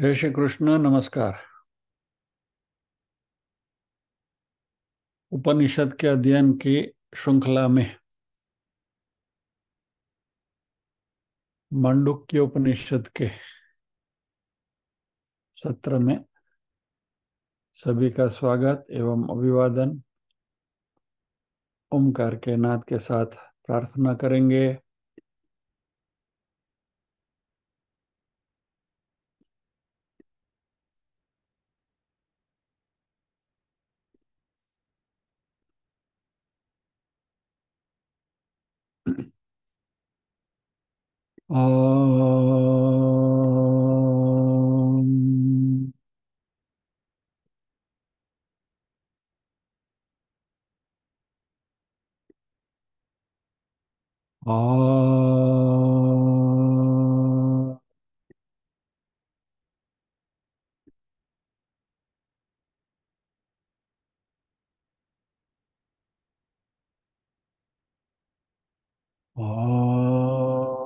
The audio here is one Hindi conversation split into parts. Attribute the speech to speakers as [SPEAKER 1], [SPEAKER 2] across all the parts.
[SPEAKER 1] जय श्री कृष्ण। नमस्कार। उपनिषद के अध्ययन की श्रृंखला में मांडुक्य उपनिषद के सत्र में सभी का स्वागत एवं अभिवादन। ओमकार के नाद के साथ प्रार्थना करेंगे। ओम। ओम। ओम।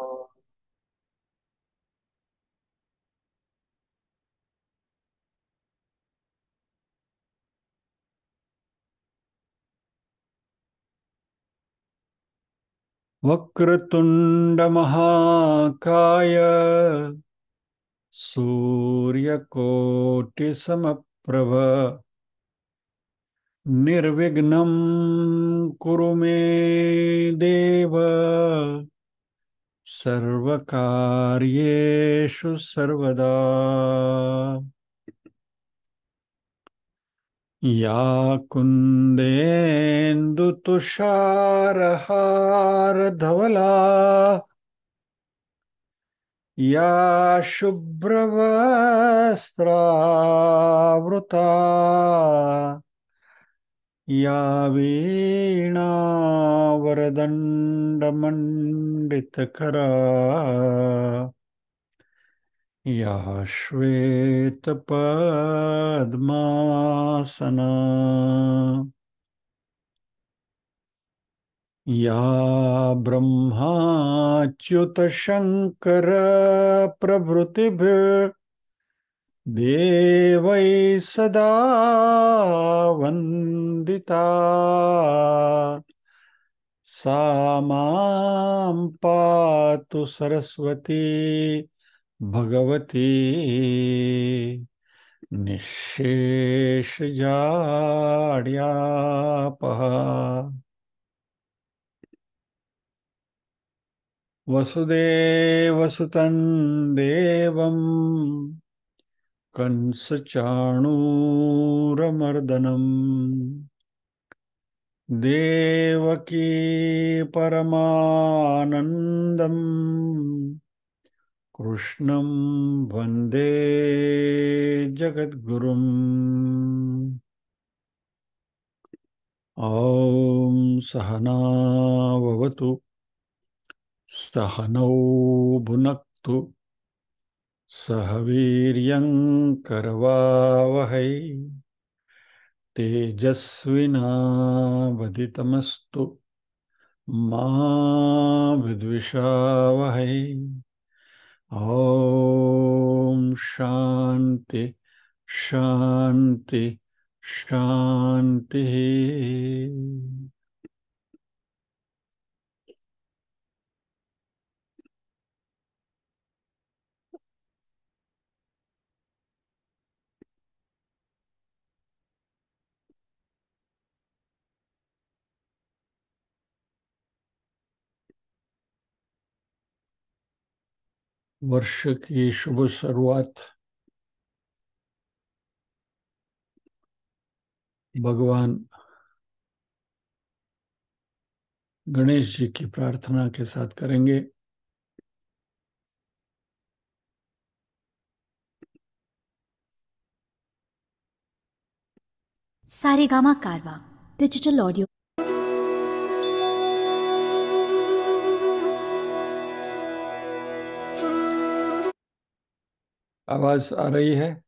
[SPEAKER 1] वक्रतुंड महाकाय सूर्यकोटि समप्रभ निर्विघ्नं कुरु मे देव सर्वकार्येषु सर्वदा। या कुन्देन्दु तुषारहारधवला या शुभ्रवस्त्रावृता या वीणावरदण्डमण्डितकरा या श्वेतपद्मासना या ब्रह्माच्युतशङ्करप्रभृतिभिर्देवैः सदा वन्दिता सा मां पातु सरस्वती भगवती निःशेषजाड्यापहा। वसुदेवसुतं देवं कंसचाणूरमर्दनम् देवकी परमानन्दम् कृष्णं वन्दे जगद्गुरुम्। ॐ सहना भवतु सहनौ भुनक्तु सह वीर्यं करवावहै तेजस्विनावधितमस्तु मा विद्विषावहै। ॐ शान्ति शान्ति शान्तिः। वर्ष की शुभ शुरुआत भगवान गणेश जी की प्रार्थना के साथ करेंगे।
[SPEAKER 2] सारेगामा कारवा डिजिटल ऑडियो।
[SPEAKER 1] आवाज आ रही है?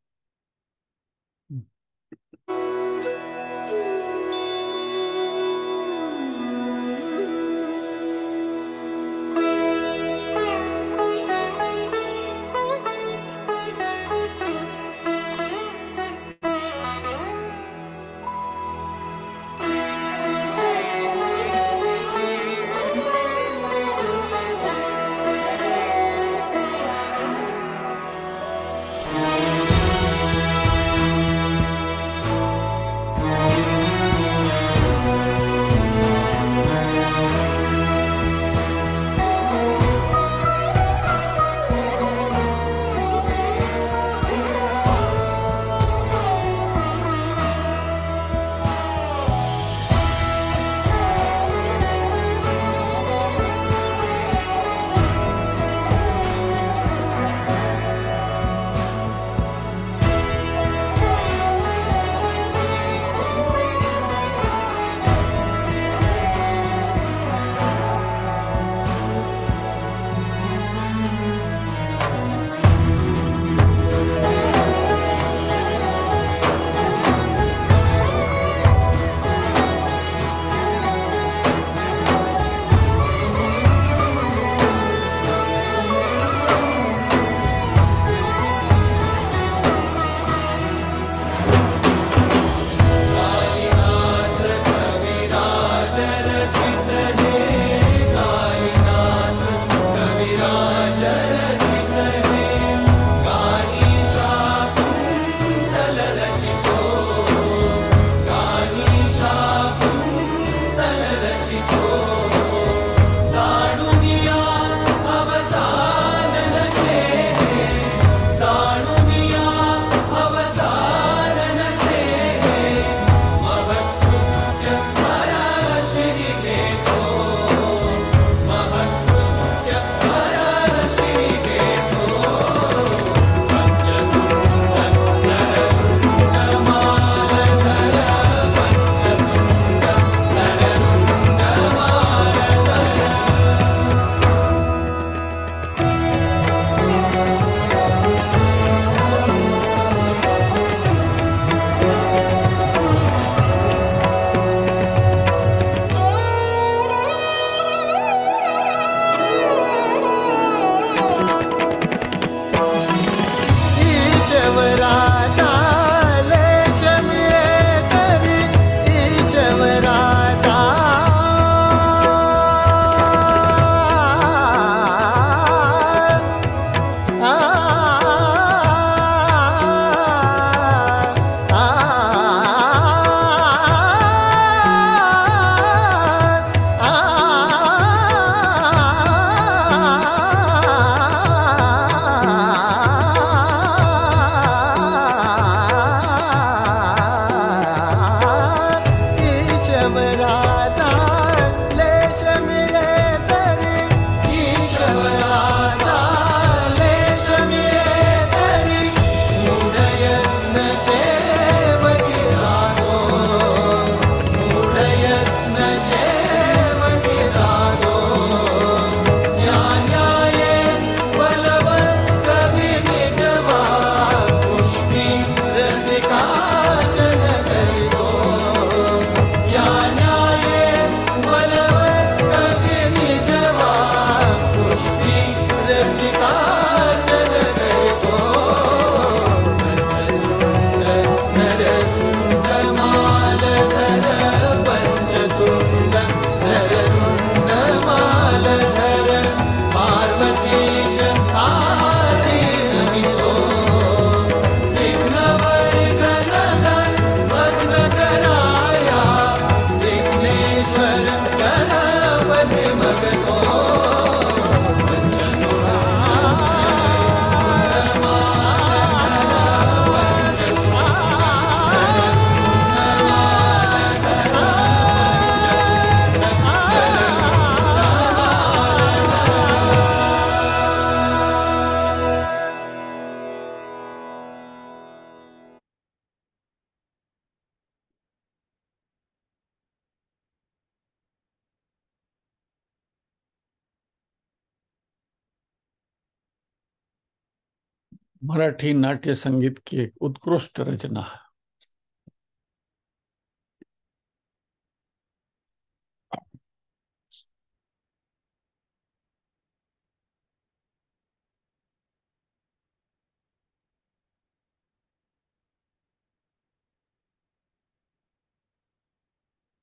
[SPEAKER 1] मराठी नाट्य संगीत की एक उत्कृष्ट रचना।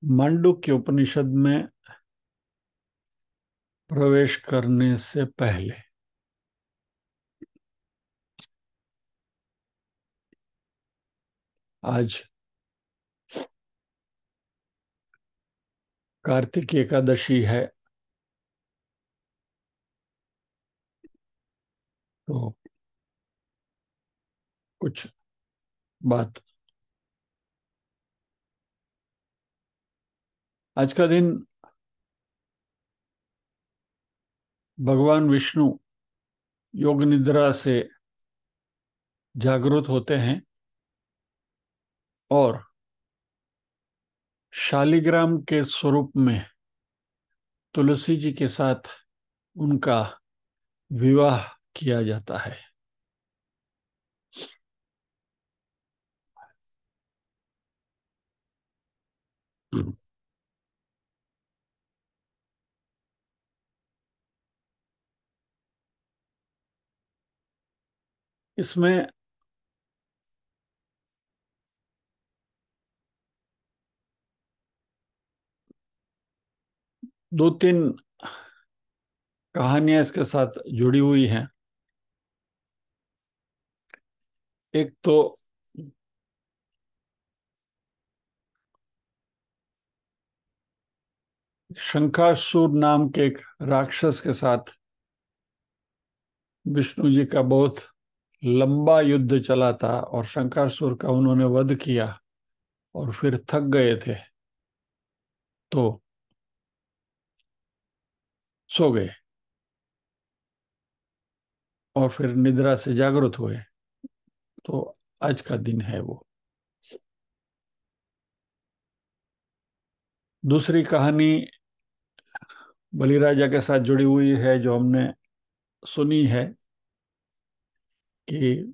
[SPEAKER 1] मांडुक्य उपनिषद में प्रवेश करने से पहले आज कार्तिक एकादशी है, तो कुछ बात। आज का दिन भगवान विष्णु योग निद्रा से जागृत होते हैं और शालिग्राम के स्वरूप में तुलसी जी के साथ उनका विवाह किया जाता है। इसमें दो तीन कहानियां इसके साथ जुड़ी हुई हैं। एक तो शंखासुर नाम के एक राक्षस के साथ विष्णु जी का बहुत लंबा युद्ध चला था और शंखासुर का उन्होंने वध किया और फिर थक गए थे तो सो गए और फिर निद्रा से जागृत हुए। तो आज का दिन है वो। दूसरी कहानी बलिराजा के साथ जुड़ी हुई है, जो हमने सुनी है कि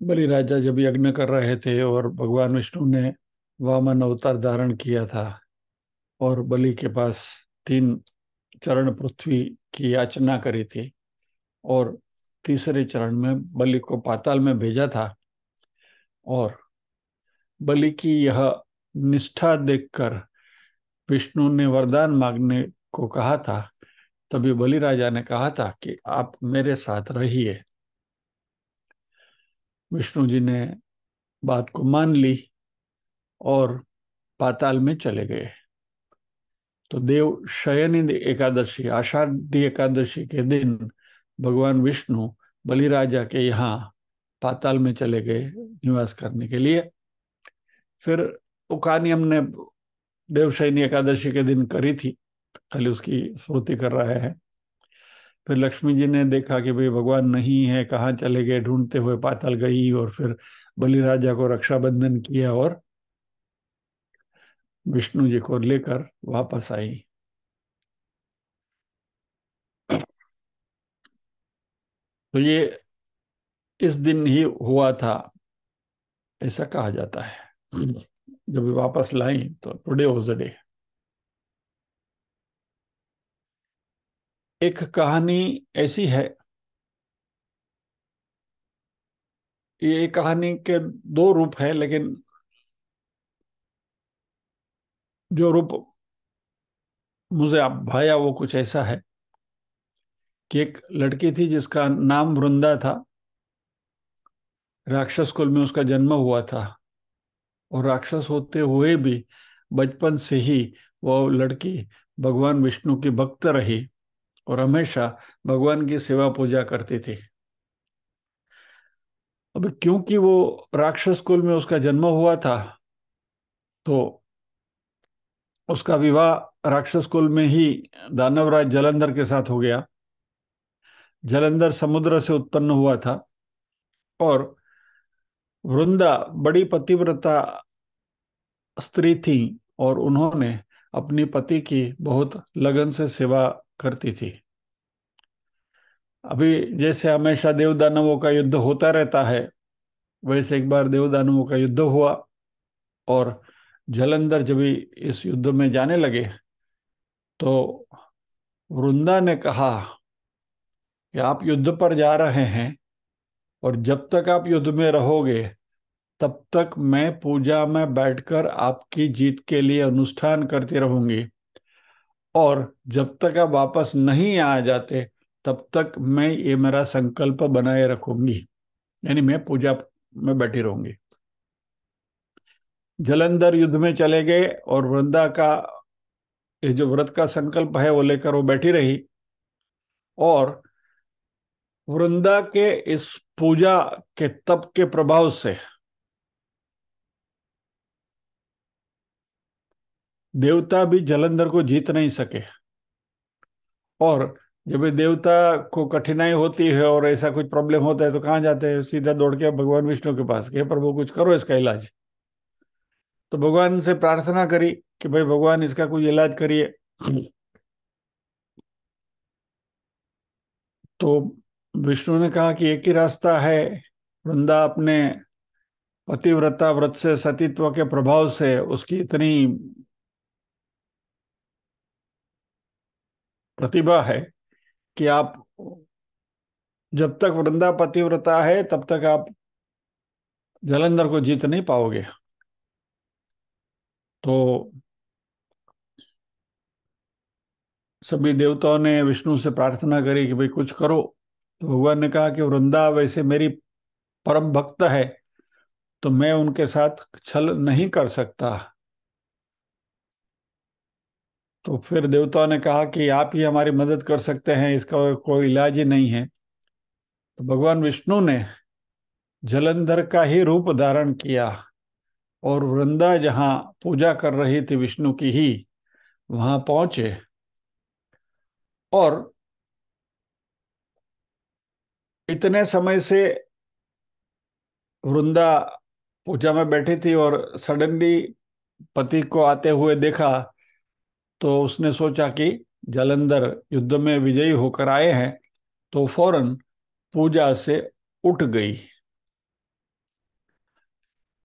[SPEAKER 1] बलिराजा जब यज्ञ कर रहे थे और भगवान विष्णु ने वामन अवतार धारण किया था और बलि के पास 3 चरण पृथ्वी की याचना करी थी और तीसरे चरण में बलि को पाताल में भेजा था और बलि की यह निष्ठा देखकर विष्णु ने वरदान मांगने को कहा था। तभी बलि राजा ने कहा था कि आप मेरे साथ रहिए। विष्णु जी ने बात को मान ली और पाताल में चले गए। तो देव शयनी एकादशी, आषाढ़ी एकादशी के दिन भगवान विष्णु बलि राजा के यहाँ पाताल में चले गए निवास करने के लिए। फिर वो कहानी हमने देवशयनी एकादशी के दिन करी थी, खाली उसकी स्मृति कर रहे हैं। फिर लक्ष्मी जी ने देखा कि भाई भगवान नहीं है, कहाँ चले गए, ढूंढते हुए पाताल गई और फिर बलि राजा को रक्षाबंधन किया और विष्णु जी को लेकर वापस आई। तो ये इस दिन ही हुआ था, ऐसा कहा जाता है। जब वापस लाई तो टुडे वाज द डे। एक कहानी ऐसी है, ये कहानी के 2 रूप है, लेकिन जो रूप मुझे आप भाया वो कुछ ऐसा है कि एक लड़की थी जिसका नाम वृंदा था। राक्षस कुल में उसका जन्म हुआ था और राक्षस होते हुए भी बचपन से ही वो लड़की भगवान विष्णु की भक्त रही और हमेशा भगवान की सेवा पूजा करती थी। अब क्योंकि वो राक्षस कुल में उसका जन्म हुआ था तो उसका विवाह राक्षस कुल में ही दानवराज जलंधर के साथ हो गया। जलंधर समुद्र से उत्पन्न हुआ था और वृंदा बड़ी पतिव्रता स्त्री थी और उन्होंने अपनी पति की बहुत लगन से सेवा करती थी। अभी जैसे हमेशा देव दानवों का युद्ध होता रहता है, वैसे एक बार देव दानवों का युद्ध हुआ और जलंधर जब भी इस युद्ध में जाने लगे तो वृंदा ने कहा कि आप युद्ध पर जा रहे हैं और जब तक आप युद्ध में रहोगे तब तक मैं पूजा में बैठकर आपकी जीत के लिए अनुष्ठान करती रहूंगी, और जब तक आप वापस नहीं आ जाते तब तक मैं ये मेरा संकल्प बनाए रखूंगी, यानी मैं पूजा में बैठी रहूंगी। जलंधर युद्ध में चले गए और वृंदा का ये जो व्रत का संकल्प है वो लेकर वो बैठी रही, और वृंदा के इस पूजा के तप के प्रभाव से देवता भी जलंधर को जीत नहीं सके। और जब देवता को कठिनाई होती है और ऐसा कुछ प्रॉब्लम होता है तो कहाँ जाते हैं? सीधा दौड़ के भगवान विष्णु के पास के, प्रभु कुछ करो इसका इलाज। तो भगवान से प्रार्थना करी कि भाई भगवान इसका कुछ इलाज करिए। तो विष्णु ने कहा कि एक ही रास्ता है, वृंदा अपने पतिव्रता व्रत से, सतीत्व के प्रभाव से उसकी इतनी प्रतिभा है कि आप जब तक वृंदा पतिव्रता है तब तक आप जलंधर को जीत नहीं पाओगे। तो सभी देवताओं ने विष्णु से प्रार्थना करी कि भाई कुछ करो। तो भगवान ने कहा कि वृंदा वैसे मेरी परम भक्त है, तो मैं उनके साथ छल नहीं कर सकता। तो फिर देवताओं ने कहा कि आप ही हमारी मदद कर सकते हैं, इसका कोई इलाज ही नहीं है। तो भगवान विष्णु ने जलंधर का ही रूप धारण किया और वृंदा जहां पूजा कर रही थी विष्णु की ही, वहां पहुंचे और इतने समय से वृंदा पूजा में बैठी थी और सडनली पति को आते हुए देखा, तो उसने सोचा कि जलंधर युद्ध में विजयी होकर आए हैं, तो फौरन पूजा से उठ गई।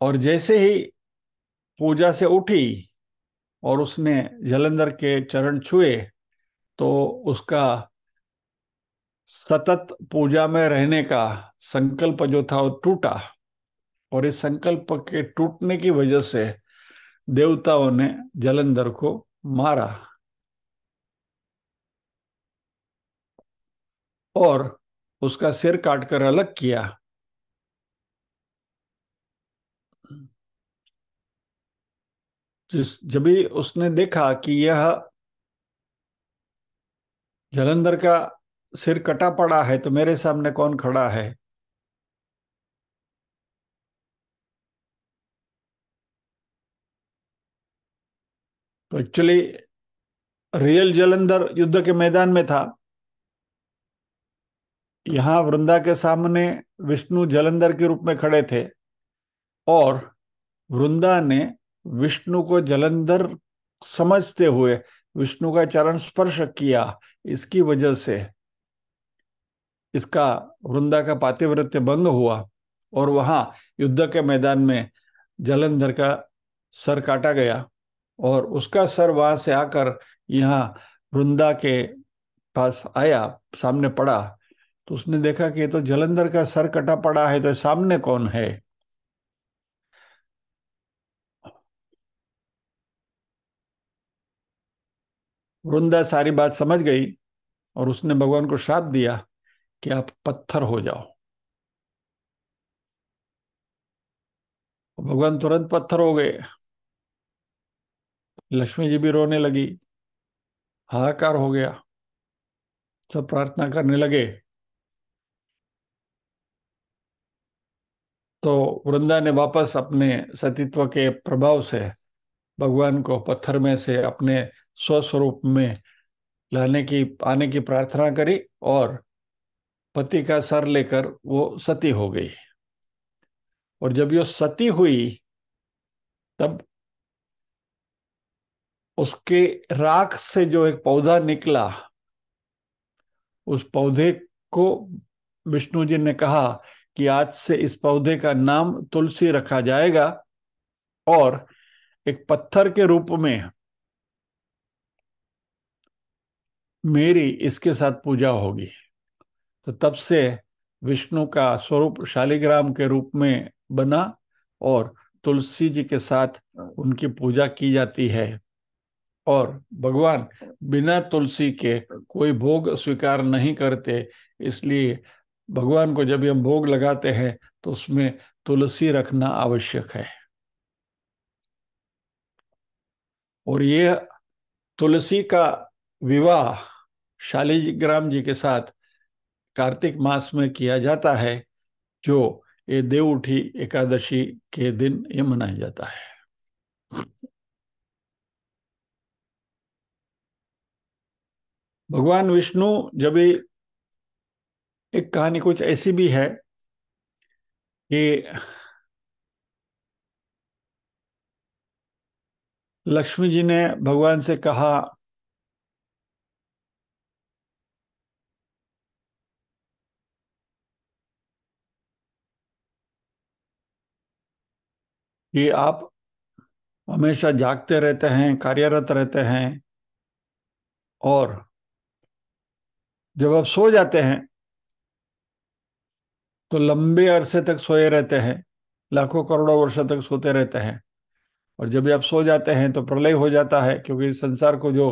[SPEAKER 1] और जैसे ही पूजा से उठी और उसने जलंधर के चरण छुए तो उसका सतत पूजा में रहने का संकल्प जो था वो टूटा, और इस संकल्प के टूटने की वजह से देवताओं ने जलंधर को मारा और उसका सिर काटकर अलग किया। जब भी उसने देखा कि यह जलंधर का सिर कटा पड़ा है तो मेरे सामने कौन खड़ा है, तो एक्चुअली रियल जलंधर युद्ध के मैदान में था। यहाँ वृंदा के सामने विष्णु जलंधर के रूप में खड़े थे और वृंदा ने विष्णु को जलंधर समझते हुए विष्णु का चरण स्पर्श किया। इसकी वजह से इसका वृंदा का पातिव्रत्य भंग हुआ और वहां युद्ध के मैदान में जलंधर का सर काटा गया, और उसका सर वहां से आकर यहाँ वृंदा के पास आया, सामने पड़ा। तो उसने देखा कि ये तो जलंधर का सर कटा पड़ा है, तो सामने कौन है? वृंदा सारी बात समझ गई और उसने भगवान को श्राप दिया कि आप पत्थर हो जाओ। भगवान तुरंत पत्थर हो गए। लक्ष्मी जी भी रोने लगी, हाहाकार हो गया, सब प्रार्थना करने लगे। तो वृंदा ने वापस अपने सतीत्व के प्रभाव से भगवान को पत्थर में से अपने स्वस्वरूप में लाने की आने की प्रार्थना करी और पति का सर लेकर वो सती हो गई। और जब ये सती हुई तब उसके राख से जो एक पौधा निकला, उस पौधे को विष्णु जी ने कहा कि आज से इस पौधे का नाम तुलसी रखा जाएगा और एक पत्थर के रूप में मेरी इसके साथ पूजा होगी। तो तब से विष्णु का स्वरूप शालिग्राम के रूप में बना और तुलसी जी के साथ उनकी पूजा की जाती है। और भगवान बिना तुलसी के कोई भोग स्वीकार नहीं करते, इसलिए भगवान को जब हम भोग लगाते हैं तो उसमें तुलसी रखना आवश्यक है। और ये तुलसी का विवाह शालिग्राम जी के साथ कार्तिक मास में किया जाता है, जो ये देवउठी एकादशी के दिन ये मनाया जाता है। भगवान विष्णु जब एक कहानी कुछ ऐसी भी है कि लक्ष्मी जी ने भगवान से कहा कि आप हमेशा जागते रहते हैं, कार्यरत रहते हैं, और जब आप सो जाते हैं तो लंबे अरसे तक सोए रहते हैं, लाखों करोड़ों वर्षों तक सोते रहते हैं। और जब भी आप सो जाते हैं तो प्रलय हो जाता है, क्योंकि संसार को जो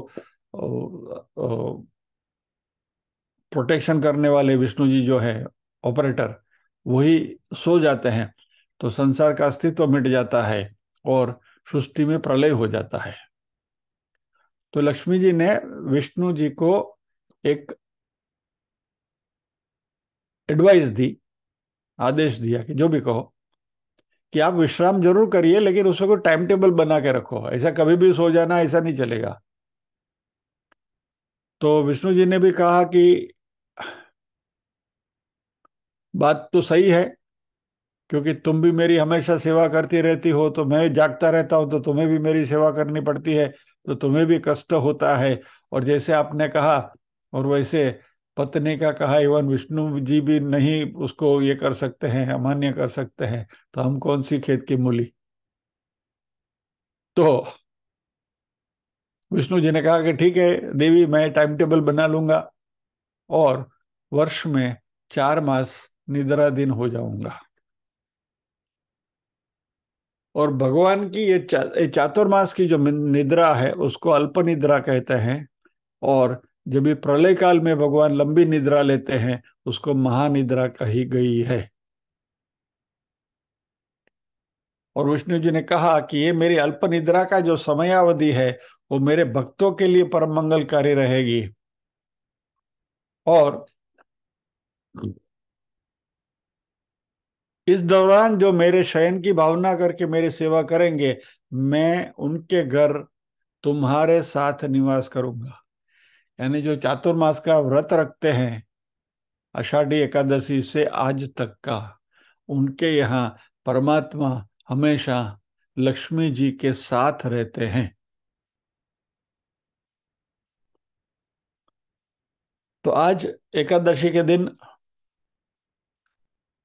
[SPEAKER 1] प्रोटेक्शन करने वाले विष्णु जी जो है ऑपरेटर, वही सो जाते हैं, तो संसार का अस्तित्व मिट जाता है और सृष्टि में प्रलय हो जाता है। तो लक्ष्मी जी ने विष्णु जी को एक एडवाइस दी, आदेश दिया कि जो भी कहो कि आप विश्राम जरूर करिए, लेकिन उसको टाइम टेबल बना के रखो, ऐसा कभी भी सो जाना ऐसा नहीं चलेगा। तो विष्णु जी ने भी कहा कि बात तो सही है, क्योंकि तुम भी मेरी हमेशा सेवा करती रहती हो, तो मैं जागता रहता हूं तो तुम्हें भी मेरी सेवा करनी पड़ती है, तो तुम्हें भी कष्ट होता है। और जैसे आपने कहा और वैसे पत्नी का कहा, इवन विष्णु जी भी नहीं उसको ये कर सकते हैं, अमान्य कर सकते हैं, तो हम कौन सी खेत की मूली। तो विष्णु जी ने कहा कि ठीक है देवी, मैं टाइम टेबल बना लूंगा और वर्ष में 4 मास निद्रा दिन हो जाऊंगा। और भगवान की ये चातुर्मास की जो निद्रा है उसको अल्प निद्रा कहते हैं, और जब ये प्रलय काल में भगवान लंबी निद्रा लेते हैं उसको महानिद्रा कही गई है। और विष्णु जी ने कहा कि ये मेरी अल्प निद्रा का जो समयावधि है वो मेरे भक्तों के लिए परम मंगलकारी रहेगी। और इस दौरान जो मेरे शयन की भावना करके मेरी सेवा करेंगे, मैं उनके घर तुम्हारे साथ निवास करूंगा। यानी जो चातुर्मास का व्रत रखते हैं आषाढ़ी एकादशी से आज तक का, उनके यहाँ परमात्मा हमेशा लक्ष्मी जी के साथ रहते हैं। तो आज एकादशी के दिन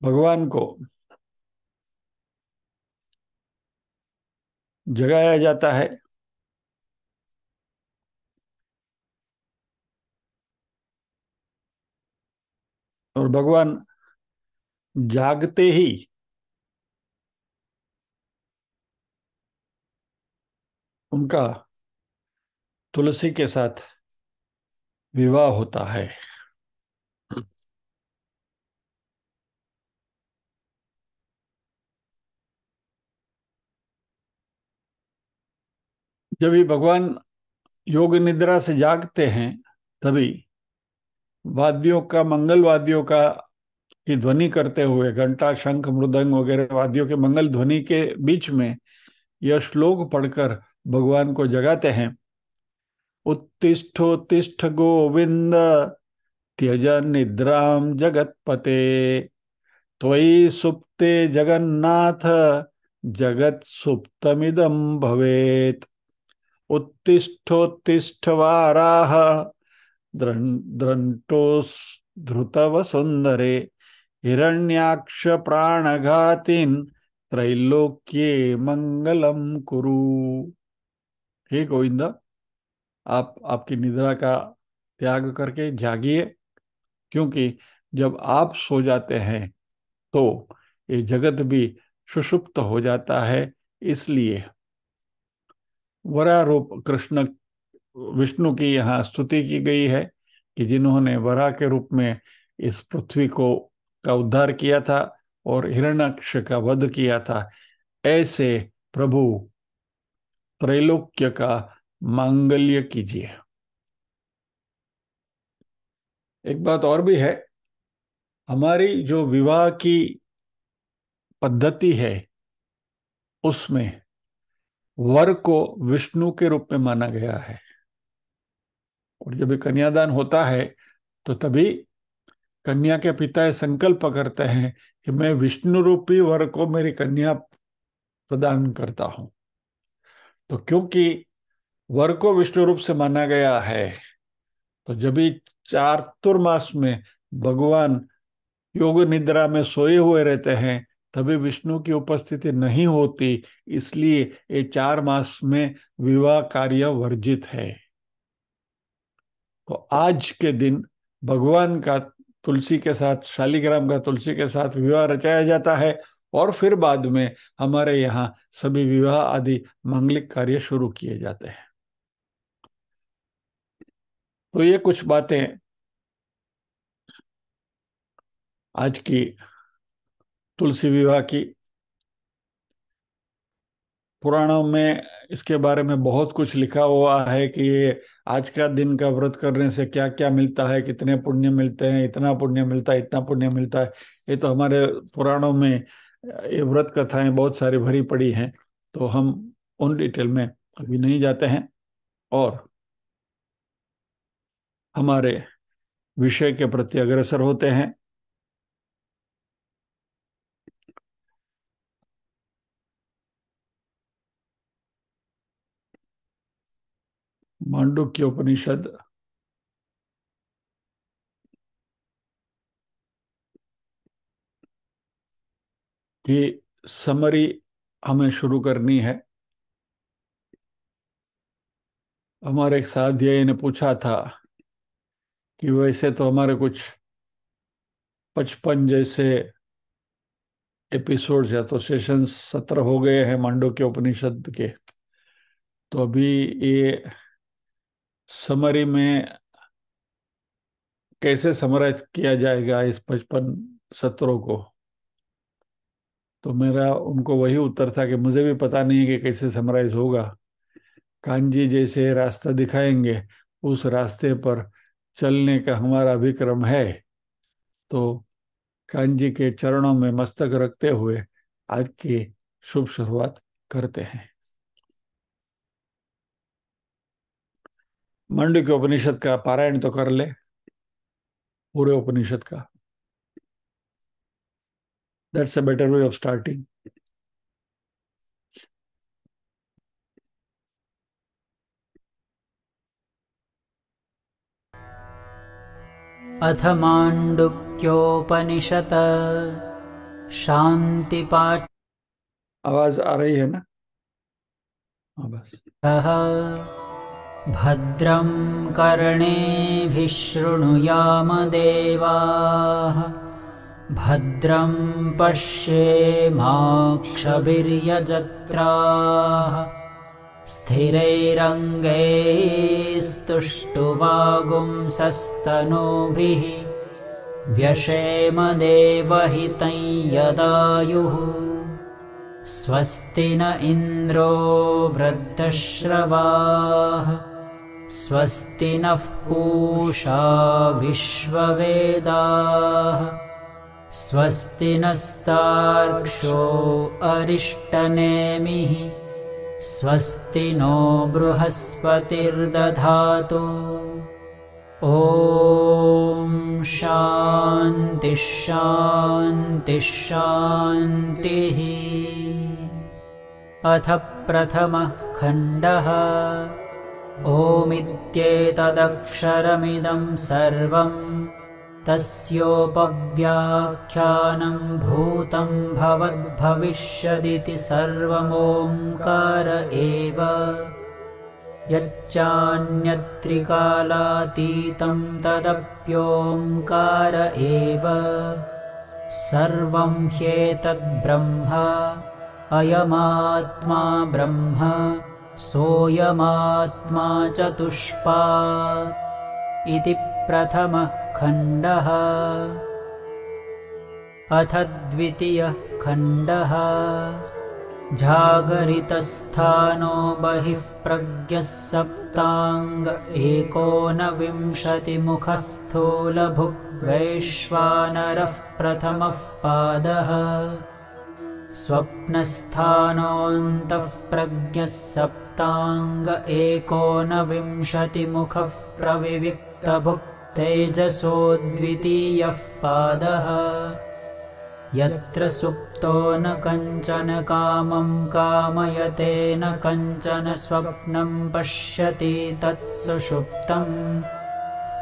[SPEAKER 1] भगवान को जगाया जाता है, और भगवान जागते ही उनका तुलसी के साथ विवाह होता है। जब भी भगवान योग निद्रा से जागते हैं, तभी वाद्यों का, मंगल वाद्यों का की ध्वनि करते हुए, घंटा शंख मृदंग वगैरह वाद्यों के मंगल ध्वनि के बीच में यह श्लोक पढ़कर भगवान को जगाते हैं। उत्तिष्ठोत्तिष्ठ गोविंद, त्यज निद्राम जगतपते, त्वयि सुप्ते जगन्नाथ, जगत सुप्तमिदं भवेत्। उत्तिष्ठोत्तिष्ठ वाराह द्रंटोस ध्रुतव सुंदरे हिरण्याक्ष प्राणघातिन त्रैलोक्ये मंगलम कुरु। हे गोविंद, आप आपकी निद्रा का त्याग करके जागिए, क्योंकि जब आप सो जाते हैं तो ये जगत भी सुषुप्त हो जाता है। इसलिए वराह रूप कृष्ण विष्णु की यहाँ स्तुति की गई है कि जिन्होंने वराह के रूप में इस पृथ्वी को का उद्धार किया था और हिरण्याक्ष का वध किया था, ऐसे प्रभु त्रैलोक्य का मांगल्य कीजिए। एक बात और भी है, हमारी जो विवाह की पद्धति है उसमें वर को विष्णु के रूप में माना गया है, और जब कन्यादान होता है तो तभी कन्या के पिता संकल्प करते हैं कि मैं विष्णु रूपी वर को मेरी कन्या प्रदान करता हूं। तो क्योंकि वर को विष्णु रूप से माना गया है, तो जब भी चातुर्मास में भगवान योग निद्रा में सोए हुए रहते हैं तभी विष्णु की उपस्थिति नहीं होती, इसलिए ये 4 मास में विवाह कार्य वर्जित है। तो आज के दिन भगवान का तुलसी के साथ, शालिग्राम का तुलसी के साथ विवाह रचाया जाता है, और फिर बाद में हमारे यहाँ सभी विवाह आदि मांगलिक कार्य शुरू किए जाते हैं। तो ये कुछ बातें आज की तुलसी विवाह की। पुराणों में इसके बारे में बहुत कुछ लिखा हुआ है कि ये आज का दिन का व्रत करने से क्या क्या मिलता है, कितने पुण्य मिलते हैं, इतना पुण्य मिलता है, इतना पुण्य मिलता है। ये तो हमारे पुराणों में ये व्रत कथाएं बहुत सारी भरी पड़ी हैं, तो हम उन डिटेल में अभी नहीं जाते हैं और हमारे विषय के प्रति अग्रसर होते हैं। मांडुक्य उपनिषद की समरी हमें शुरू करनी है। हमारे एक साथी ने पूछा था कि वैसे तो हमारे कुछ 55 जैसे एपिसोड्स या तो सेशन 17 हो गए हैं मांडुक्य उपनिषद के, तो अभी ये समरी में कैसे समराइज किया जाएगा इस 55 सत्रों को। तो मेरा उनको वही उत्तर था कि मुझे भी पता नहीं है कि कैसे समराइज होगा। कांजी जैसे रास्ता दिखाएंगे, उस रास्ते पर चलने का हमारा विक्रम है। तो कांजी के चरणों में मस्तक रखते हुए आज की शुभ शुरुआत करते हैं। मांडुक्य उपनिषद का पारायण तो कर ले, पूरे उपनिषद का। That's a better way of starting.
[SPEAKER 3] अथ माण्डुक्योपनिषत् शान्तिपाठ।
[SPEAKER 1] आवाज आ रही है ना? हाँ बस।
[SPEAKER 3] भद्रं कर्णेभिः शृणुयाम देवाः, भद्रं पश्येमाक्षभिर्यजत्राः, स्थिरैरङ्गैस्तुष्टुवागुंसस्तनूभिः, व्यशेम देवहितं यदायुः। स्वस्ति न इन्द्रो वृद्धश्रवाः, स्वस्ति नः पूषा विश्ववेदाः, स्वस्ति नस्तार्क्ष्यो अरिष्टनेमिः, स्वस्ति नो बृहस्पतिर्दधातु। ॐ शान्ति शान्ति शान्तिः। अथ प्रथमः खण्डः। ओमित्येतदक्षरमिदं सर्वं तस्योपव्याख्यानं भूतं भवद्भविष्यदिति सर्वमोङ्कार एव। यच्चान्यत्रिकालातीतं तदप्योङ्कार एव। सर्वं ह्येतद्ब्रह्म अयमात्मा ब्रह्म सोऽयमात्मा चतुष्पात् इति प्रथमः खण्डः। अथ द्वितीयः खण्डः। जागरितस्थानो बहिः प्रज्ञः सप्ताङ्ग एकोनविंशतिमुखः स्थूलभुग्वैश्वानरः प्रथमः पादः। स्वप्नस्थानोऽन्तः प्रज्ञः सप्ताङ्ग एकोनविंशतिमुखः प्रविविक्तभुक् तेजसो द्वितीयः पादः। यत्र सुप्तो न कञ्चन कामं कामयते न कञ्चन स्वप्नं पश्यति तत्सुषुप्तम्।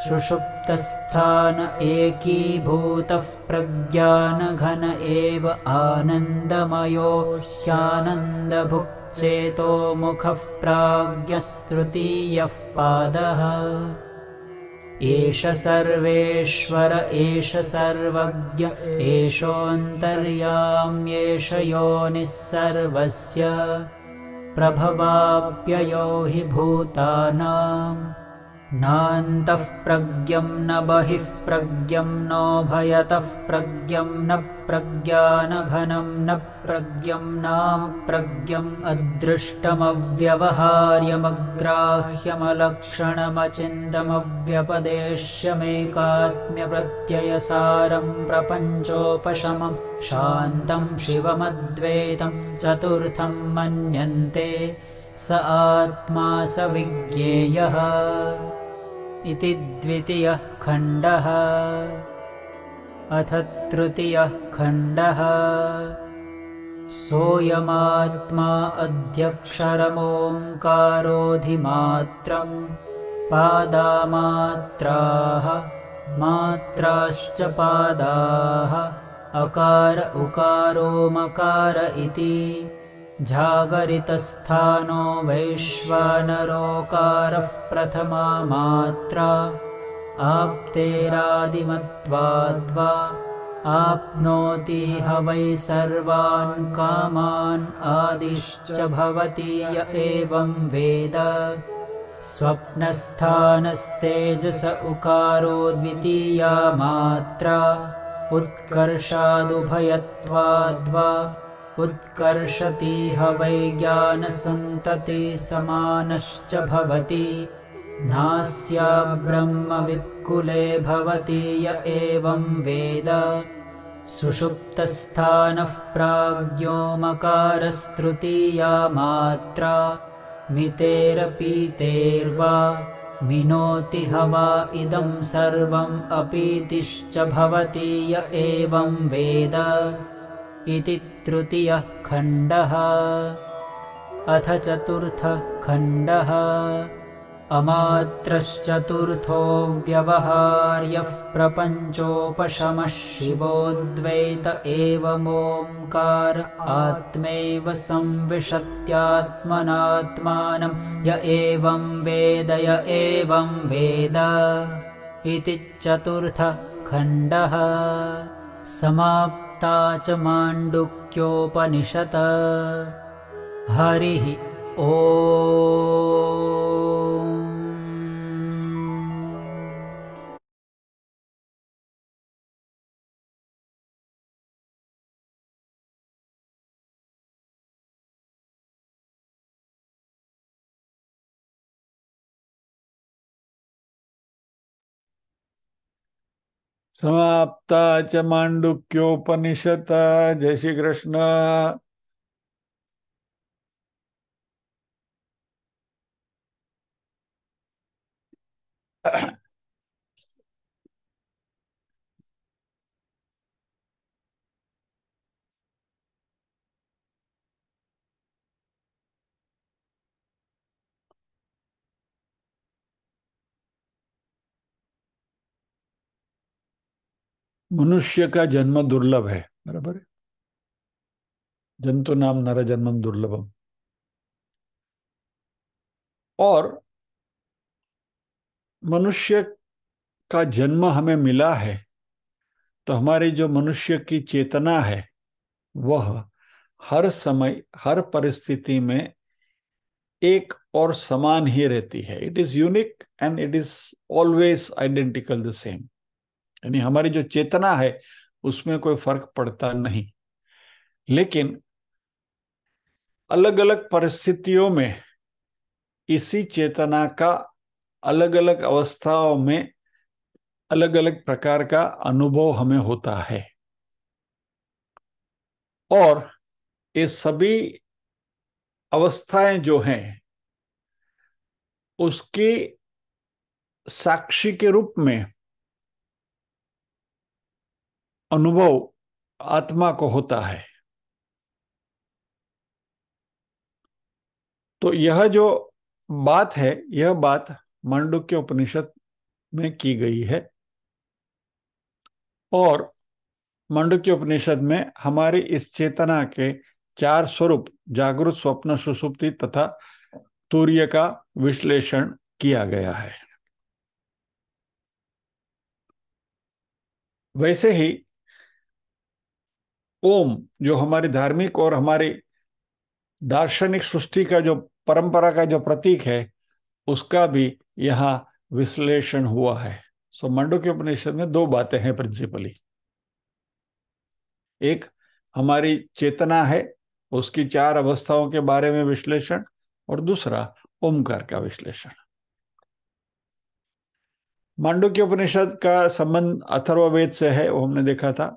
[SPEAKER 3] सुषुप्तस्थान एकीभूतः प्रज्ञानघन एव आनन्दमयो ह्यानन्दभुक् चेतोमुखः प्राज्ञस्तृतीयः पादः। एष सर्वेश्वर एष सर्वज्ञ एषोऽन्तर्याम्येष योनिः सर्वस्य प्रभवाप्ययो हि भूतानाम्। नान्तः प्रज्ञं न बहिः प्रज्ञं नोभयतः प्रज्ञं न प्रज्ञानघनं न प्रज्ञं नाप्रज्ञम् अदृष्टमव्यवहार्यमग्राह्यमलक्षणमचिन्तमव्यपदेश्यमेकात्म्यप्रत्ययसारं प्रपञ्चोपशमं शान्तं शिवमद्वैतं चतुर्थं मन्यन्ते स आत्मा स विज्ञेयः इति द्वितीयः खण्डः। अथ तृतीयः खण्डः। सोऽयमात्मा अध्यक्षरमोङ्कारोऽधिमात्रं पादामात्राः मात्राश्च पादाः अकार उकारो मकार इति। जागरितस्थानो वैश्वानरोकारः प्रथमा मात्रा आप्तेरादिमत्वाद्वा आप्नोति ह वै सर्वान् कामान् आदिश्च भवति य एवं वेद। स्वप्नस्थानस्तेजस उकारो द्वितीया मात्रा उत्कर्षादुभयत्वाद्वा उत्कर्षति ह वै ज्ञानसन्तति समानश्च भवति। नास्या ब्रह्मवित्कुले भवति य एवं वेद। सुषुप्तस्थानः प्राज्ञोमकारस्तृतीया मात्रा मितेरपीतेर्वा मिनोति ह वा इदं सर्वम् अपीतिश्च भवति य एवं वेद इति तृतीयः खण्डः। अथ चतुर्थः खण्डः। अमात्रश्चतुर्थो व्यवहार्यः प्रपञ्चोपशमः शिवोऽद्वैत एवमोङ्कार आत्मैव संविशत्यात्मनात्मानं य एवं वेद य एवं वेद इति चतुर्थः खण्डः। समाप्ता च माण्डुक्योपनिषत्। हरिः ओम्।
[SPEAKER 1] समाप्ता च मांडुक्योपनिषत्। जय श्री कृष्ण। मनुष्य का जन्म दुर्लभ है, बराबर है। जंतु नाम नर जन्मम दुर्लभम। और मनुष्य का जन्म हमें मिला है तो हमारी जो मनुष्य की चेतना है वह हर समय हर परिस्थिति में एक और समान ही रहती है। It is unique and it is always identical the same. यानी हमारी जो चेतना है उसमें कोई फर्क पड़ता नहीं। लेकिन अलग अलग परिस्थितियों में इसी चेतना का अलग अलग अवस्थाओं में अलग अलग प्रकार का अनुभव हमें होता है। और ये सभी अवस्थाएं जो हैं उसकी साक्षी के रूप में अनुभव आत्मा को होता है। तो यह जो बात है यह बात मांडुक्य उपनिषद में की गई है। और मांडुक्य उपनिषद में हमारी इस चेतना के चार स्वरूप जागृत, स्वप्न, सुषुप्ति तथा तुर्य का विश्लेषण किया गया है। वैसे ही ओम जो हमारी धार्मिक और हमारी दार्शनिक सृष्टि का जो परंपरा का जो प्रतीक है उसका भी यहाँ विश्लेषण हुआ है। सो मांडुक्य उपनिषद में दो बातें हैं प्रिंसिपली। एक हमारी चेतना है उसकी चार अवस्थाओं के बारे में विश्लेषण, और दूसरा ओमकार का विश्लेषण। मांडुक्य उपनिषद का संबंध अथर्ववेद से है, वो हमने देखा था।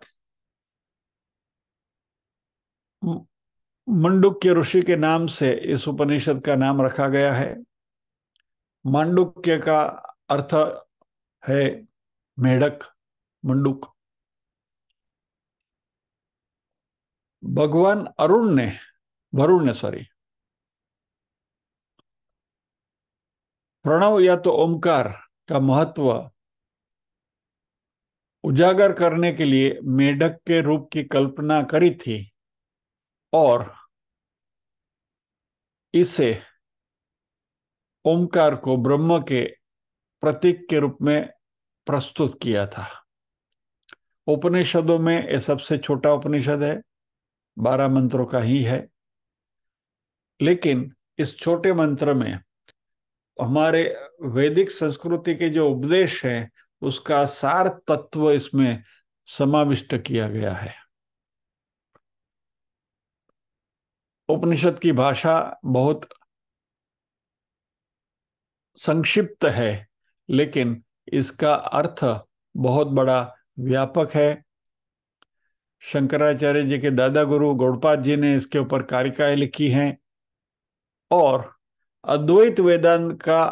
[SPEAKER 1] मांडुक्य ऋषि के नाम से इस उपनिषद का नाम रखा गया है। मांडुक्य का अर्थ है मेढक, मंडूक। भगवान वरुण ने प्रणव या तो ओमकार का महत्व उजागर करने के लिए मेढक के रूप की कल्पना करी थी और इसे ओमकार को ब्रह्म के प्रतीक के रूप में प्रस्तुत किया था। उपनिषदों में यह सबसे छोटा उपनिषद है, 12 मंत्रों का ही है। लेकिन इस छोटे मंत्र में हमारे वैदिक संस्कृति के जो उपदेश हैं उसका सार तत्व इसमें समाविष्ट किया गया है। उपनिषद की भाषा बहुत संक्षिप्त है लेकिन इसका अर्थ बहुत बड़ा व्यापक है। शंकराचार्य जी के दादा गुरु गौड़पाद जी ने इसके ऊपर कारिकाएं लिखी हैं और अद्वैत वेदांत का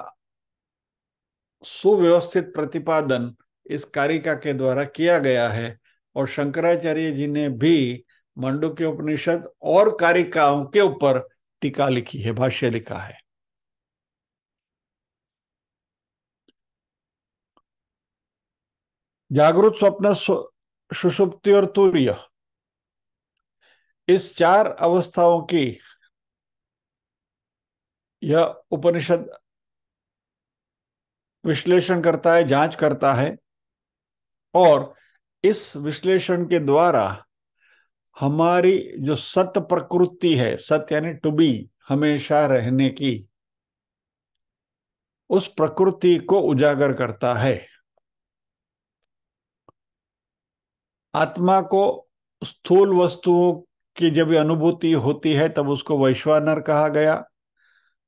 [SPEAKER 1] सुव्यवस्थित प्रतिपादन इस कारिका के द्वारा किया गया है। और शंकराचार्य जी ने भी मांडुक्य उपनिषद और कारिकाओं के ऊपर टीका लिखी है, भाष्य लिखा है। जागृत, स्वप्न, सुषुप्ति और तुर्य, इस चार अवस्थाओं की यह उपनिषद विश्लेषण करता है, जांच करता है। और इस विश्लेषण के द्वारा हमारी जो सत प्रकृति है, सत्य यानी टू बी, हमेशा रहने की, उस प्रकृति को उजागर करता है। आत्मा को स्थूल वस्तुओं की जब अनुभूति होती है तब उसको वैश्वानर कहा गया।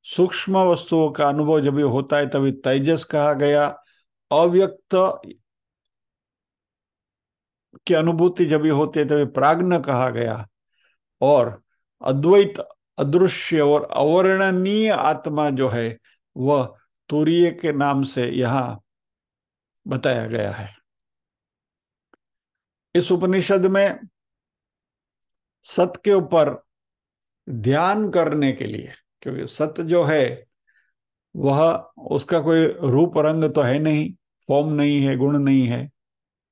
[SPEAKER 1] सूक्ष्म वस्तुओं का अनुभव जब होता है तभी तेजस कहा गया। अव्यक्त की अनुभूति जब होती है तभी प्राज्ञ कहा गया। और अद्वैत, अदृश्य और अवर्णनीय आत्मा जो है वह तुरीय के नाम से यहां बताया गया है। इस उपनिषद में सत के ऊपर ध्यान करने के लिए, क्योंकि सत्य जो है वह, उसका कोई रूप रंग तो है नहीं, फॉर्म नहीं है, गुण नहीं है,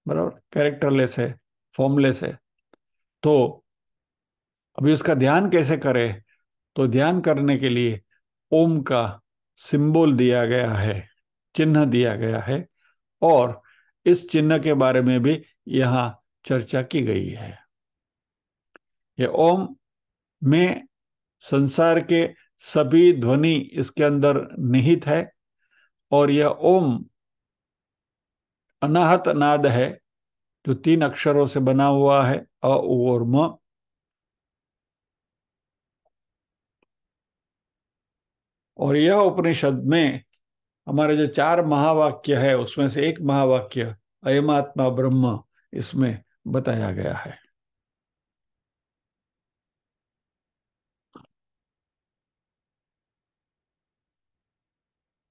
[SPEAKER 1] बराबर, कैरेक्टरलेस है, फॉर्मलेस है। तो अभी उसका ध्यान कैसे करें? तो ध्यान करने के लिए ओम का सिंबल दिया गया है, चिन्ह दिया गया है, और इस चिन्ह के बारे में भी यहाँ चर्चा की गई है। ये ओम में संसार के सभी ध्वनि इसके अंदर निहित है, और यह ओम अनाहत नाद है जो 3 अक्षरों से बना हुआ है, अ उ और म। और यह उपनिषद में हमारे जो 4 महावाक्य है उसमें से एक महावाक्य अयमात्मा ब्रह्म इसमें बताया गया है।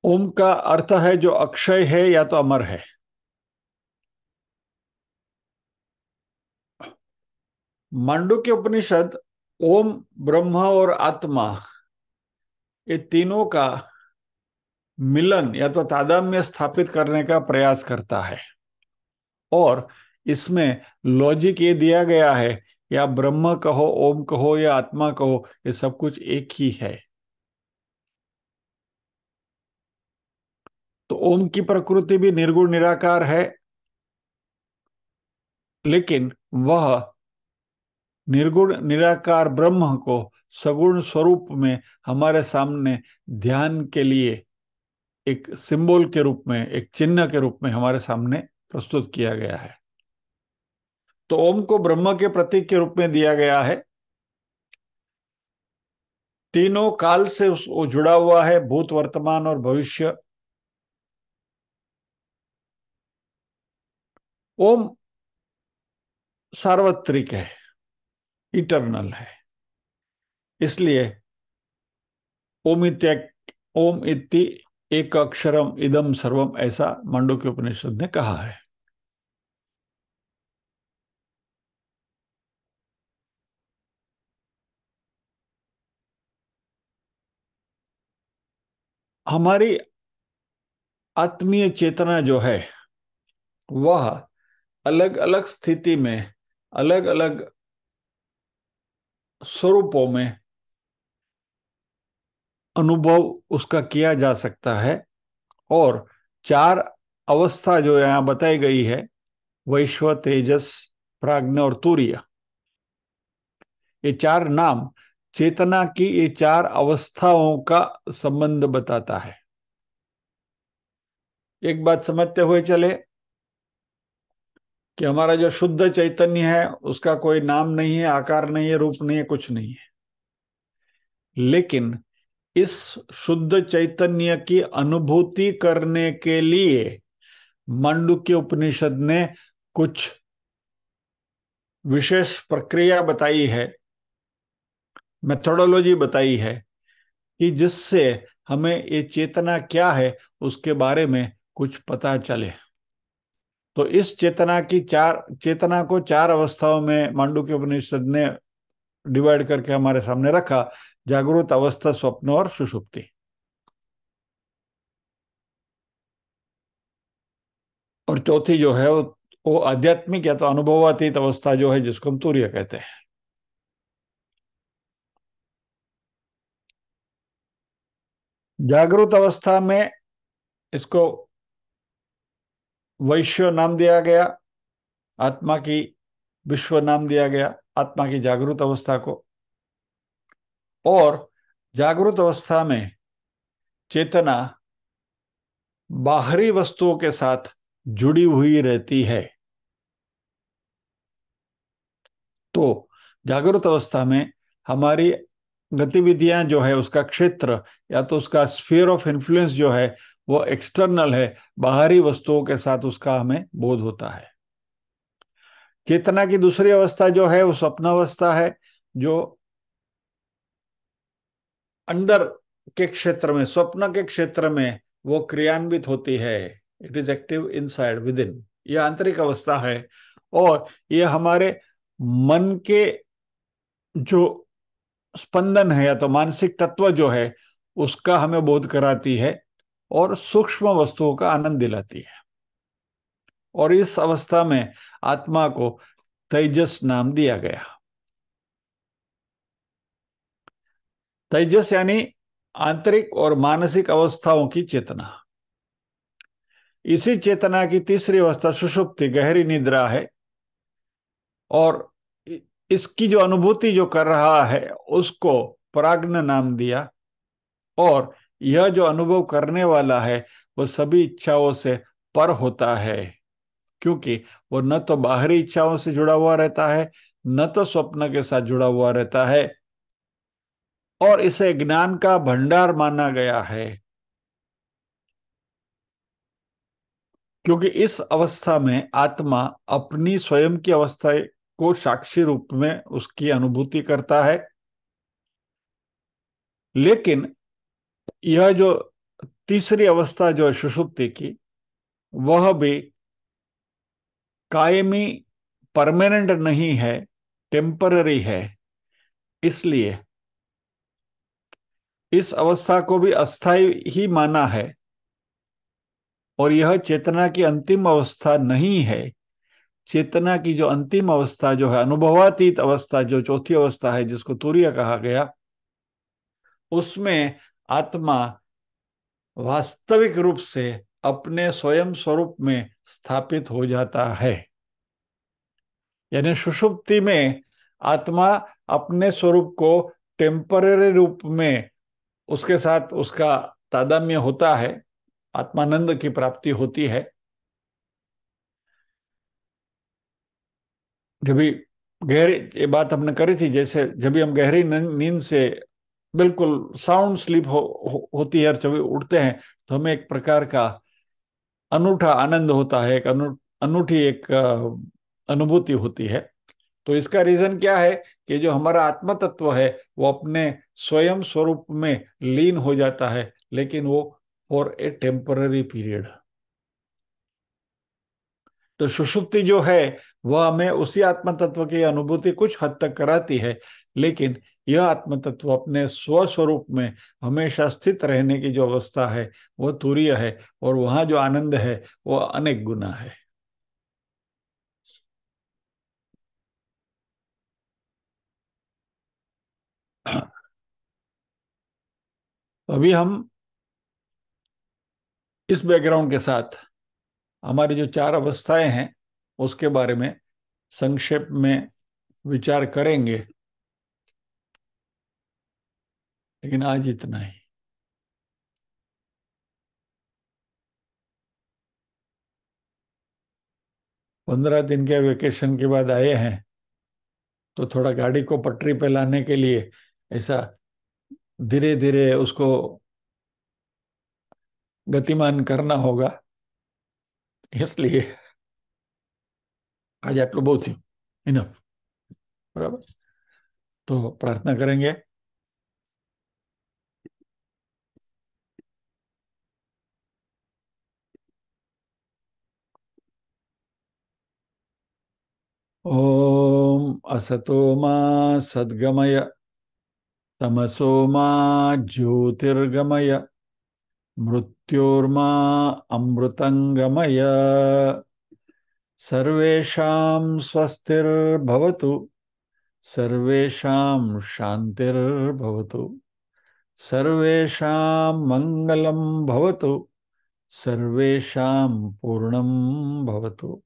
[SPEAKER 1] ओम का अर्थ है जो अक्षय है या तो अमर है। मांडुक्य उपनिषद ओम, ब्रह्म और आत्मा, ये तीनों का मिलन या तो तादात्म्य स्थापित करने का प्रयास करता है। और इसमें लॉजिक ये दिया गया है, या ब्रह्म कहो, ओम कहो या आत्मा कहो, ये सब कुछ एक ही है। तो ओम की प्रकृति भी निर्गुण निराकार है, लेकिन वह निर्गुण निराकार ब्रह्म को सगुण स्वरूप में हमारे सामने ध्यान के लिए एक सिंबल के रूप में, एक चिन्ह के रूप में हमारे सामने प्रस्तुत किया गया है। तो ओम को ब्रह्म के प्रतीक के रूप में दिया गया है। तीनों काल से वो जुड़ा हुआ है, भूत, वर्तमान और भविष्य। ओम सार्वत्रिक है, इटर्नल है। इसलिए ओम इत्या ओम इति एक अक्षरम इदम सर्वम, ऐसा मांडुक्य उपनिषद ने कहा है। हमारी आत्मीय चेतना जो है वह अलग अलग स्थिति में, अलग अलग स्वरूपों में अनुभव उसका किया जा सकता है। और 4 अवस्था जो यहाँ बताई गई है, वैश्व, तेजस, प्राज्ञ और तुरीय, ये 4 नाम चेतना की ये 4 अवस्थाओं का संबंध बताता है। एक बात समझते हुए चले कि हमारा जो शुद्ध चैतन्य है उसका कोई नाम नहीं है, आकार नहीं है, रूप नहीं है, कुछ नहीं है। लेकिन इस शुद्ध चैतन्य की अनुभूति करने के लिए मांडुक्य उपनिषद ने कुछ विशेष प्रक्रिया बताई है, मेथोडोलॉजी बताई है, कि जिससे हमें ये चेतना क्या है उसके बारे में कुछ पता चले। तो इस चेतना को 4 अवस्थाओं में मांडुक्य उपनिषद ने डिवाइड करके हमारे सामने रखा: जागृत अवस्था, स्वप्न और सुषुप्ति। और चौथी जो है वो आध्यात्मिक या तो अनुभवातीत अवस्था जो है, जिसको हम तुर्य कहते हैं। जागृत अवस्था में इसको वैश्व नाम दिया गया, आत्मा की विश्व नाम दिया गया, आत्मा की जागृत अवस्था को। और जागृत अवस्था में चेतना बाहरी वस्तुओं के साथ जुड़ी हुई रहती है। तो जागृत अवस्था में हमारी गतिविधियां जो है, उसका क्षेत्र या तो उसका स्फीयर ऑफ इन्फ्लुएंस जो है वो एक्सटर्नल है, बाहरी वस्तुओं के साथ उसका हमें बोध होता है। चेतना की दूसरी अवस्था जो है वो स्वप्न अवस्था है, जो अंदर के क्षेत्र में, स्वप्न के क्षेत्र में वो क्रियान्वित होती है। It is active inside, with in. यह आंतरिक अवस्था है, और यह हमारे मन के जो स्पंदन है या तो मानसिक तत्व जो है उसका हमें बोध कराती है, और सूक्ष्म वस्तुओं का आनंद दिलाती है। और इस अवस्था में आत्मा को तेजस नाम दिया गया। तेजस यानी आंतरिक और मानसिक अवस्थाओं की चेतना। इसी चेतना की तीसरी अवस्था सुषुप्ति, गहरी निद्रा है, और इसकी जो अनुभूति जो कर रहा है उसको प्राज्ञ नाम दिया। और यह जो अनुभव करने वाला है वो सभी इच्छाओं से पर होता है, क्योंकि वो न तो बाहरी इच्छाओं से जुड़ा हुआ रहता है, न तो स्वप्न के साथ जुड़ा हुआ रहता है, और इसे ज्ञान का भंडार माना गया है। क्योंकि इस अवस्था में आत्मा अपनी स्वयं की अवस्था को साक्षी रूप में उसकी अनुभूति करता है। लेकिन यह जो तीसरी अवस्था जो है सुषुप्ति की, वह भी कायमी, परमानेंट नहीं है, टेम्पररी है। इसलिए इस अवस्था को भी अस्थाई ही माना है, और यह चेतना की अंतिम अवस्था नहीं है। चेतना की जो अंतिम अवस्था जो है, अनुभवातीत अवस्था, जो चौथी अवस्था है जिसको तुरीय कहा गया, उसमें आत्मा वास्तविक रूप से अपने स्वयं स्वरूप में स्थापित हो जाता है। यानी सुषुप्ति में आत्मा अपने स्वरूप को टेम्पररी रूप में उसके साथ उसका तादात्म्य होता है, आत्मानंद की प्राप्ति होती है। जब भी गहरी, ये बात हमने करी थी, जैसे जब भी हम गहरी नींद से बिल्कुल साउंड स्लीप होती है और जब भी उठते हैं तो हमें एक प्रकार का अनूठा आनंद होता है, एक अनूठी एक अनुभूति होती है। तो इसका रीजन क्या है कि जो हमारा आत्म तत्व है वो अपने स्वयं स्वरूप में लीन हो जाता है, लेकिन वो फॉर ए टेम्पररी पीरियड। तो सुषुप्ति जो है वह हमें उसी आत्म तत्व की अनुभूति कुछ हद तक कराती है, लेकिन यह आत्म तत्व अपने स्वस्वरूप में हमेशा स्थित रहने की जो अवस्था है वह तुरीय है, और वहां जो आनंद है वह अनेक गुना है। अभी हम इस बैकग्राउंड के साथ हमारी जो चार अवस्थाएं हैं उसके बारे में संक्षेप में विचार करेंगे, लेकिन आज इतना ही। 15 दिन के वेकेशन के बाद आए हैं तो थोड़ा गाड़ी को पटरी पे लाने के लिए ऐसा धीरे धीरे उसको गतिमान करना होगा। इसलिए आज आटલું બહુ થયું, इनफ, बराबर। तो प्रार्थना करेंगे। ओम असतो मा सद्गमय, तमसो मा ज्योतिर्गमय, मृत्योर्मा अमृतंगमय। सर्वेषां स्वस्तिर्भवतु, सर्वेषां शान्तिर्भवतु, सर्वेषां मंगलं भवतु, सर्वेषां पूर्णं भवतु।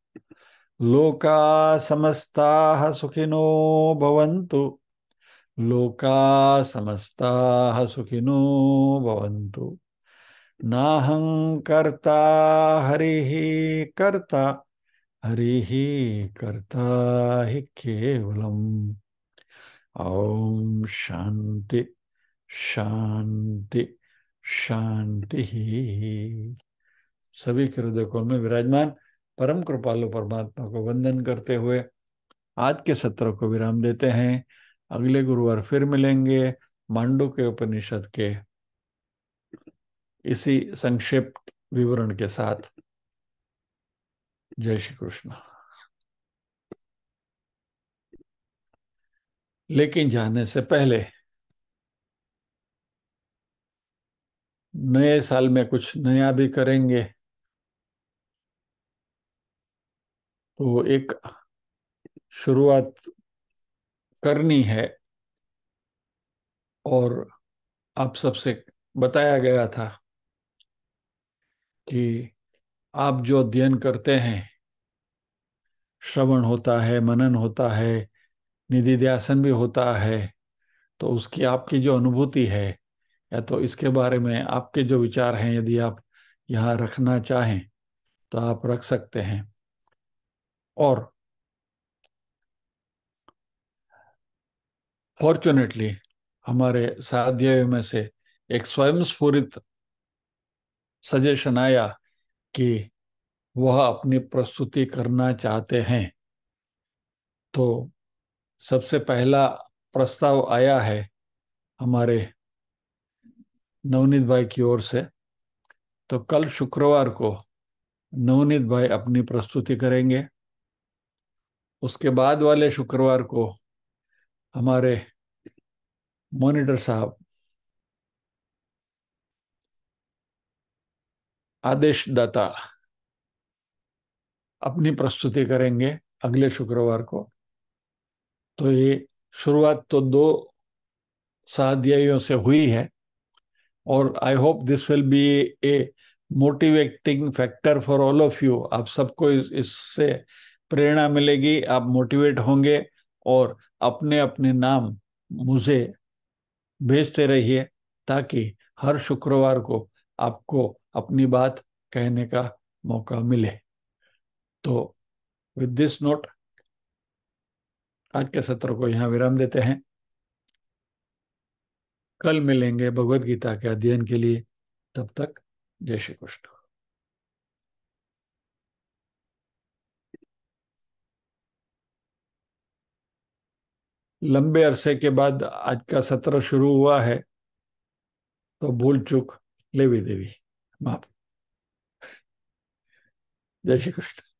[SPEAKER 1] लोका समस्ताः सुखिनो भवन्तु, लोका समस्ताः सुखिनो भवन्तु। नाहं कर्ता हरिः कर्ता, हरिः कर्ता हि केवलम्। ओम शांति शांति शांति ही। सभी के हृदय कोण में विराजमान परम कृपालु परमात्मा को वंदन करते हुए आज के सत्र को विराम देते हैं। अगले गुरुवार फिर मिलेंगे मांडुक्य उपनिषद के इसी संक्षिप्त विवरण के साथ। जय श्री कृष्ण। लेकिन जाने से पहले नए साल में कुछ नया भी करेंगे। को एक शुरुआत करनी है, और आप सबसे बताया गया था कि आप जो अध्ययन करते हैं, श्रवण होता है, मनन होता है, निधिध्यासन भी होता है, तो उसकी आपकी जो अनुभूति है, या तो इसके बारे में आपके जो विचार हैं, यदि आप यहाँ रखना चाहें तो आप रख सकते हैं। और फॉर्चुनेटली हमारे साथियों में से एक स्वयं स्फुरित सजेशन आया कि वह अपनी प्रस्तुति करना चाहते हैं। तो सबसे पहला प्रस्ताव आया है हमारे नवनीत भाई की ओर से। तो कल शुक्रवार को नवनीत भाई अपनी प्रस्तुति करेंगे। उसके बाद वाले शुक्रवार को हमारे मॉनिटर साहब आदेशदाता अपनी प्रस्तुति करेंगे अगले शुक्रवार को। तो ये शुरुआत तो 2 साध्यायों से हुई है, और I hope this will be A motivating factor for all of you. आप सबको इससे प्रेरणा मिलेगी, आप मोटिवेट होंगे, और अपने अपने नाम मुझे भेजते रहिए, ताकि हर शुक्रवार को आपको अपनी बात कहने का मौका मिले। तो विद दिस नोट आज के सत्र को यहाँ विराम देते हैं। कल मिलेंगे भगवत गीता के अध्ययन के लिए। तब तक जय श्री कृष्ण। लंबे अरसे के बाद आज का सत्र शुरू हुआ है, तो भूल चूक लेवी देवी माफ। जय श्री कृष्ण।